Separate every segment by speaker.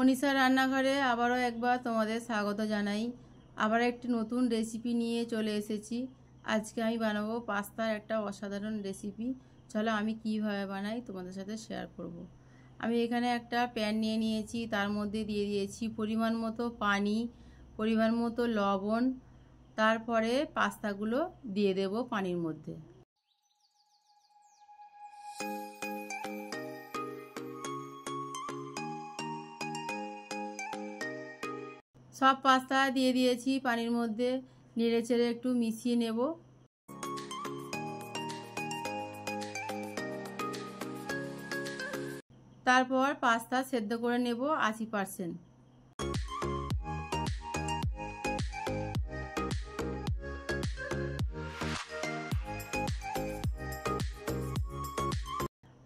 Speaker 1: মনীষা রান্নাঘরে আবারও একবার তোমাদের স্বাগত জানাই। আবার একটি নতুন রেসিপি নিয়ে চলে এসেছি। আজকে আমি বানাবো পাস্তার একটা অসাধারণ রেসিপি। চলো আমি কিভাবে বানাই তোমাদের সাথে শেয়ার করব। আমি এখানে একটা প্যান নিয়ে নিয়েছি, তার মধ্যে দিয়ে দিয়েছি পরিমাণ মতো পানি, পরিমাণ মতো লবণ, তারপরে পাস্তাগুলো দিয়ে দেব পানির মধ্যে। সব পাস্তা দিয়ে দিয়েছি পানির মধ্যে, নেড়ে চেড়ে একটু মিশিয়ে নেব। তারপর পাস্তা সেদ্ধ করে নেব 80%।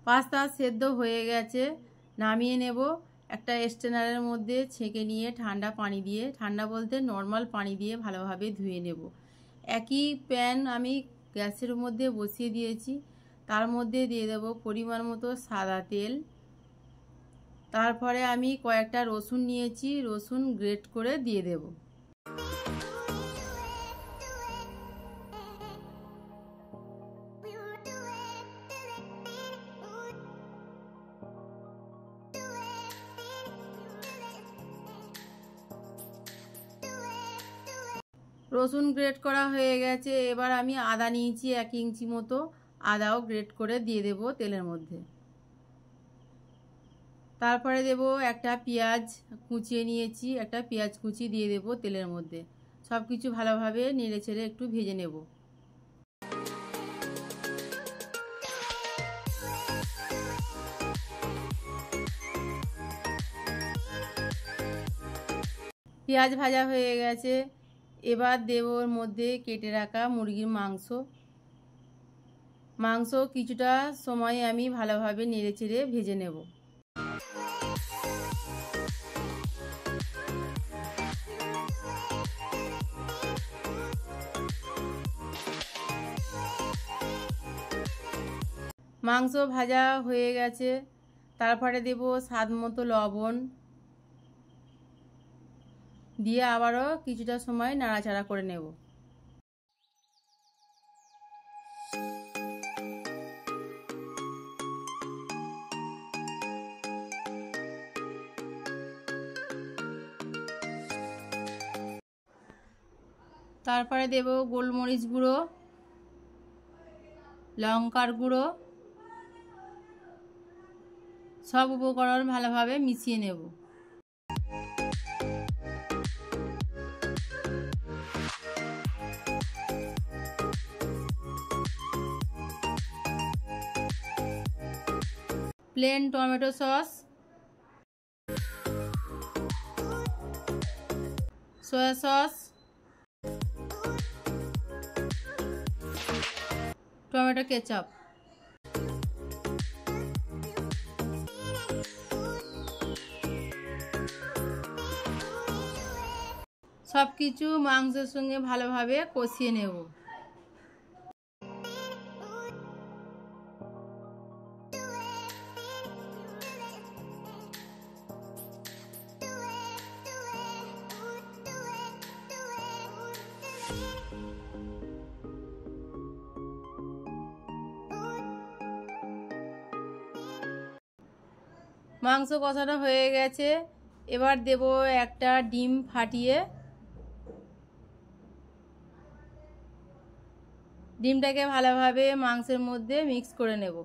Speaker 1: পাস্তা সেদ্ধ হয়ে গেছে, নামিয়ে নেব। একটা স্ট্রেনারের মধ্যে ছেঁকে নিয়ে ঠান্ডা পানি দিয়ে, ঠান্ডা বলতে নর্মাল পানি দিয়ে ভালোভাবে ধুয়ে নেব। একই প্যান আমি গ্যাসের মধ্যে বসিয়ে দিয়েছি, তার মধ্যে দিয়ে দেব পরিমাণ মতো সাদা তেল। তারপরে আমি কয়েকটা রসুন নিয়েছি, রসুন গ্রেট করে দিয়ে দেব। রসুন গ্রেট করা হয়ে গেছে, এবার আমি আদা নিয়েছি 1 ইঞ্চি মতো, আদাও গ্রেট করে দিয়ে দেব তেলের মধ্যে। তারপরে দেব একটা পেঁয়াজ কুচিয়ে নিয়েছি, একটা পেঁয়াজ কুচি দিয়ে দেব তেলের মধ্যে। সব কিছু ভালোভাবে নেড়ে চেড়ে একটু ভেজে নেব। পেঁয়াজ ভাজা হয়ে গেছে, এবার দেব ওর মধ্যে কেটে রাখা মুরগির মাংস কিছুটা সময় আমি ভালোভাবে নেড়ে চেড়ে ভেজে নেব। মাংস ভাজা হয়ে গেছে, তারপরে দেব স্বাদ মতো লবণ দিয়ে আবারও কিছুটা সময় নাড়াচাড়া করে নেব। তারপরে দেব গোলমরিচ গুঁড়ো, লঙ্কার গুঁড়ো, সব উপকরণ ভালোভাবে মিশিয়ে নেব। Plain tomato sauce, soya sauce, tomato ketchup, সব কিছু মাংসের সঙ্গে ভালোভাবে কষিয়ে নেব। মাংস কষানো হয়ে গেছে, এবার দেব একটা ডিম ফাটিয়ে। ডিমটাকে ভালোভাবে মাংসের মধ্যে মিক্স করে নেব।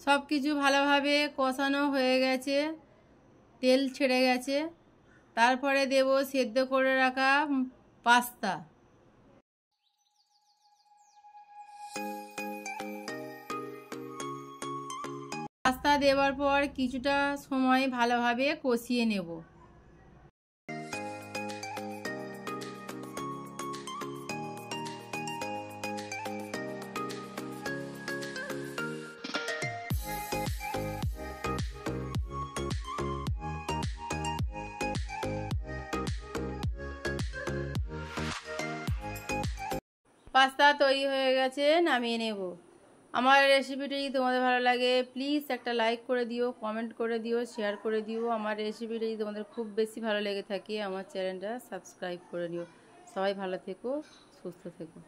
Speaker 1: সব কিছু ভালোভাবে কষানো হয়ে গেছে, তেল ছেড়ে গেছে। তারপরে দেব সেদ্ধ করে রাখা পাস্তা। পাস্তা দেওয়ার পর কিছুটা সময় ভালোভাবে কষিয়ে নেব। পাস্তা তৈরি হয়ে গেছে, নামিয়ে নেব। আমার রেসিপিটি যদি তোমাদের ভালো লাগে প্লিজ একটা লাইক করে দিও, কমেন্ট করে দিও, শেয়ার করে দিও। আমার রেসিপিটি যদি তোমাদের খুব বেশি ভালো লেগে থাকে আমার চ্যানেলটা সাবস্ক্রাইব করে নিও। সবাই ভালো থেকো, সুস্থ থেকো।